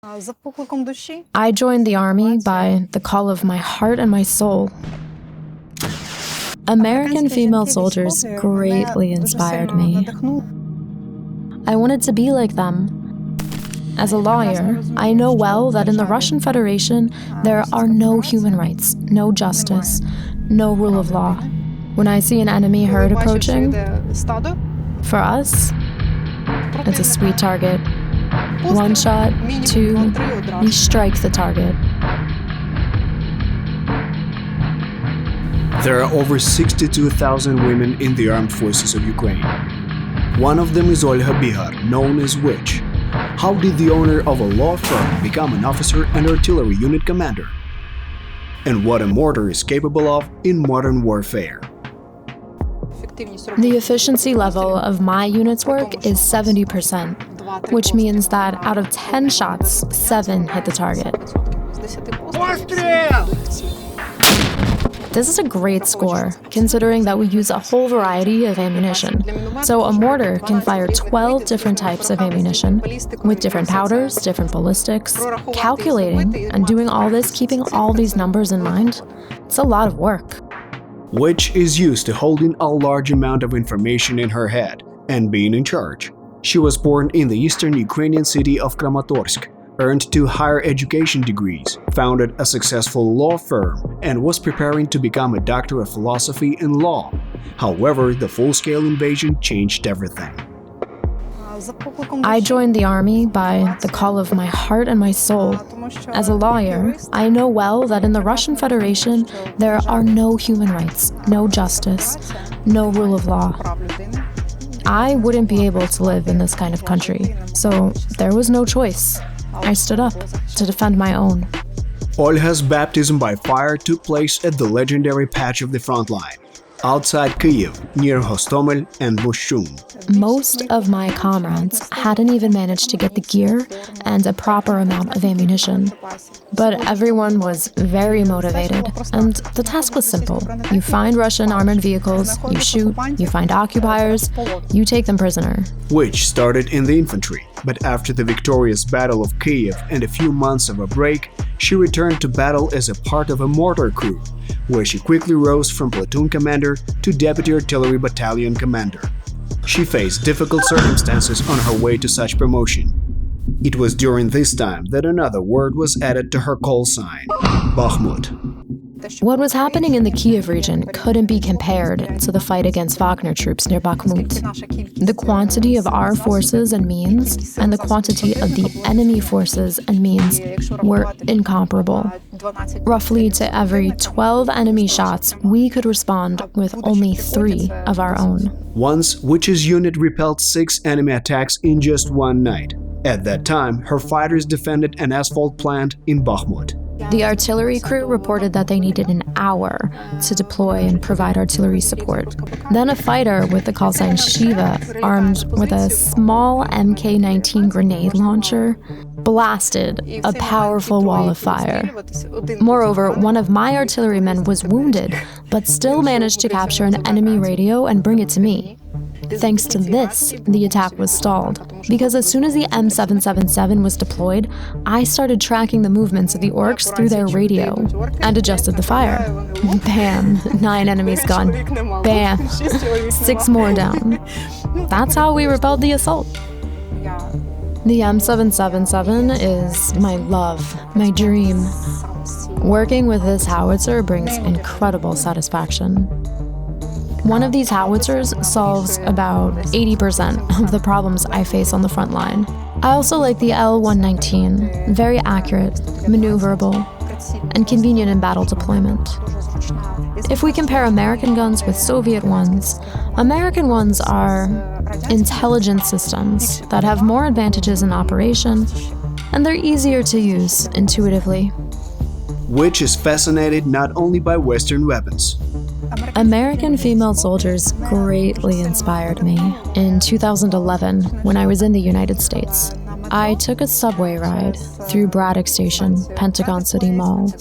I joined the army by the call of my heart and my soul. American female soldiers greatly inspired me. I wanted to be like them. As a lawyer, I know well that in the Russian Federation, there are no human rights, no justice, no rule of law. When I see an enemy herd approaching, for us, it's a sweet target. One shot, two, we strike the target. There are over 62,000 women in the armed forces of Ukraine. One of them is Olha Bihar, known as Witch. How did the owner of a law firm become an officer and artillery unit commander? And what a mortar is capable of in modern warfare. The efficiency level of my unit's work is 70%, which means that out of 10 shots, 7 hit the target. This is a great score, considering that we use a whole variety of ammunition. So a mortar can fire 12 different types of ammunition, with different powders, different ballistics. Calculating and doing all this, keeping all these numbers in mind, it's a lot of work. Which is used to holding a large amount of information in her head and being in charge. She was born in the eastern Ukrainian city of Kramatorsk, earned 2 higher education degrees, founded a successful law firm, and was preparing to become a doctor of philosophy and law. However, the full-scale invasion changed everything. I joined the army by the call of my heart and my soul. As a lawyer, I know well that in the Russian Federation, there are no human rights, no justice, no rule of law. I wouldn't be able to live in this kind of country, so there was no choice. I stood up to defend my own. Olha's baptism by fire took place at the legendary patch of the Frontline, outside Kyiv, near Hostomel and Bushchun. Most of my comrades hadn't even managed to get the gear and a proper amount of ammunition. But everyone was very motivated, and the task was simple. You find Russian armored vehicles, you shoot, you find occupiers, you take them prisoner. Which started in the infantry, but after the victorious Battle of Kyiv and a few months of a break, she returned to battle as a part of a mortar crew, where she quickly rose from platoon commander to deputy artillery battalion commander. She faced difficult circumstances on her way to such promotion. It was during this time that another word was added to her call sign, Bakhmut. What was happening in the Kyiv region couldn't be compared to the fight against Wagner troops near Bakhmut. The quantity of our forces and means and the quantity of the enemy forces and means were incomparable. Roughly to every 12 enemy shots, we could respond with only 3 of our own. Once, Witch's unit repelled 6 enemy attacks in just one night. At that time, her fighters defended an asphalt plant in Bakhmut. The artillery crew reported that they needed an hour to deploy and provide artillery support. Then a fighter with the call sign Shiva, armed with a small Mk-19 grenade launcher, blasted a powerful wall of fire. Moreover, one of my artillerymen was wounded, but still managed to capture an enemy radio and bring it to me. Thanks to this, the attack was stalled, because as soon as the M777 was deployed, I started tracking the movements of the orcs through their radio and adjusted the fire. Bam! 9 enemies gone. Bam! 6 more down. That's how we repelled the assault. The M777 is my love, my dream. Working with this howitzer brings incredible satisfaction. One of these howitzers solves about 80% of the problems I face on the front line. I also like the L119, very accurate, maneuverable, and convenient in battle deployment. If we compare American guns with Soviet ones, American ones are intelligent systems that have more advantages in operation, and they're easier to use intuitively. Which is fascinated not only by Western weapons. American female soldiers greatly inspired me in 2011 when I was in the United States. I took a subway ride through Braddock Station, Pentagon City Mall,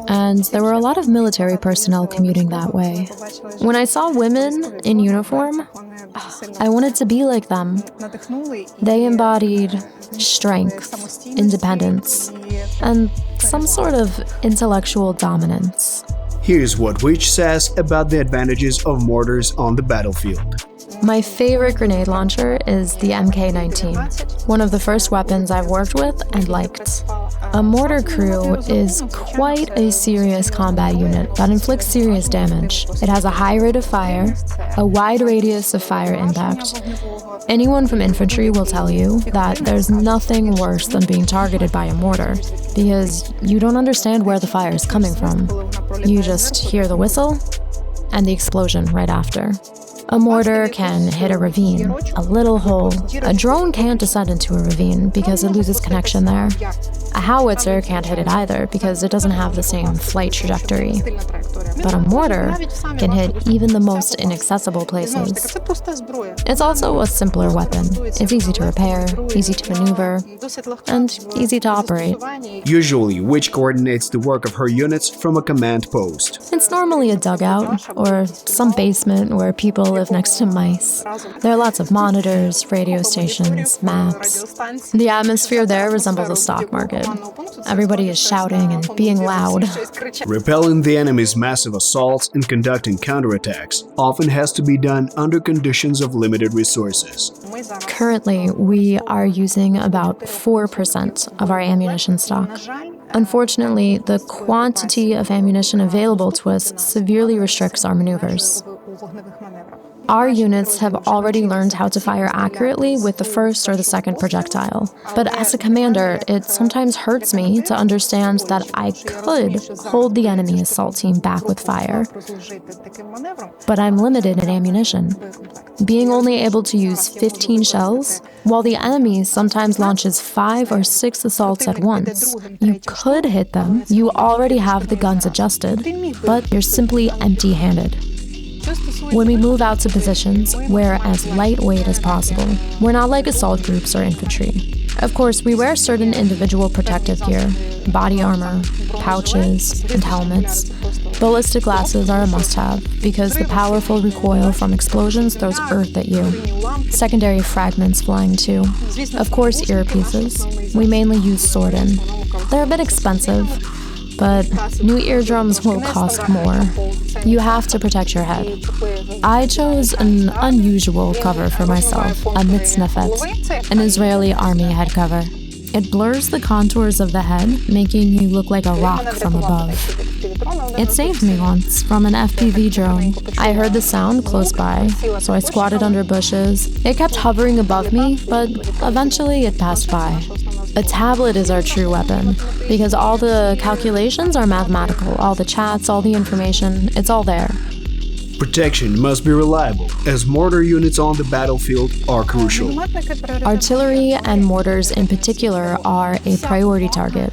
and there were a lot of military personnel commuting that way. When I saw women in uniform, I wanted to be like them. They embodied strength, independence, and some sort of intellectual dominance. Here's what Witch says about the advantages of mortars on the battlefield. My favorite grenade launcher is the MK19, one of the first weapons I've worked with and liked. A mortar crew is quite a serious combat unit that inflicts serious damage. It has a high rate of fire, a wide radius of fire impact. Anyone from infantry will tell you that there's nothing worse than being targeted by a mortar, because you don't understand where the fire is coming from. You just hear the whistle and the explosion right after. A mortar can hit a ravine, a little hole. A drone can't descend into a ravine because it loses connection there. A howitzer can't hit it either because it doesn't have the same flight trajectory. But a mortar can hit even the most inaccessible places. It's also a simpler weapon. It's easy to repair, easy to maneuver, and easy to operate. Usually, Witch coordinates the work of her units from a command post. It's normally a dugout or some basement where people live next to mice. There are lots of monitors, radio stations, maps. The atmosphere there resembles a stock market. Everybody is shouting and being loud. Repelling the enemy's massive assaults and conducting counterattacks often has to be done under conditions of limited resources. Currently, we are using about 4% of our ammunition stock. Unfortunately, the quantity of ammunition available to us severely restricts our maneuvers. Our units have already learned how to fire accurately with the first or the second projectile. But as a commander, it sometimes hurts me to understand that I could hold the enemy assault team back with fire. But I'm limited in ammunition, being only able to use 15 shells, while the enemy sometimes launches 5 or 6 assaults at once. You could hit them, you already have the guns adjusted, but you're simply empty-handed. When we move out to positions, we're as lightweight as possible. We're not like assault groups or infantry. Of course, we wear certain individual protective gear, body armor, pouches, and helmets. Ballistic glasses are a must-have because the powerful recoil from explosions throws earth at you. Secondary fragments flying too. Of course, earpieces. We mainly use sword-in. They're a bit expensive, but new eardrums will cost more. You have to protect your head. I chose an unusual cover for myself, a mitznefet, an Israeli army head cover. It blurs the contours of the head, making you look like a rock from above. It saved me once from an FPV drone. I heard the sound close by, so I squatted under bushes. It kept hovering above me, but eventually it passed by. A tablet is our true weapon, because all the calculations are mathematical, all the chats, all the information, it's all there. Protection must be reliable, as mortar units on the battlefield are crucial. Artillery and mortars in particular are a priority target.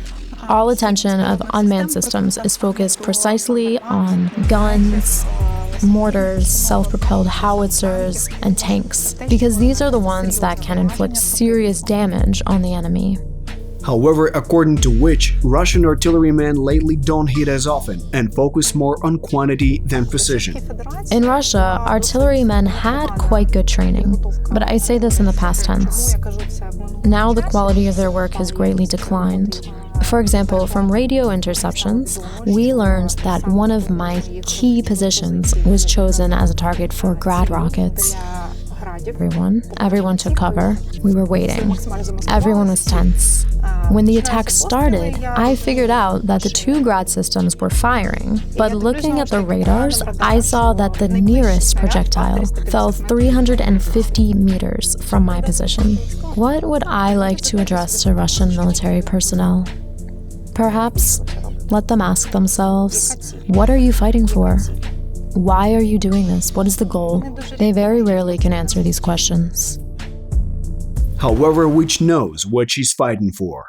All attention of unmanned systems is focused precisely on guns, mortars, self-propelled howitzers, and tanks, because these are the ones that can inflict serious damage on the enemy. However, according to Witch, Russian artillerymen lately don't hit as often and focus more on quantity than precision. In Russia, artillerymen had quite good training, but I say this in the past tense. Now the quality of their work has greatly declined. For example, from radio interceptions, we learned that one of my key positions was chosen as a target for Grad rockets. Everyone took cover. We were waiting. Everyone was tense. When the attack started, I figured out that the 2 Grad systems were firing, but looking at the radars, I saw that the nearest projectile fell 350 meters from my position. What would I like to address to Russian military personnel? Perhaps let them ask themselves, what are you fighting for? Why are you doing this? What is the goal? They very rarely can answer these questions. However, Witch knows what she's fighting for.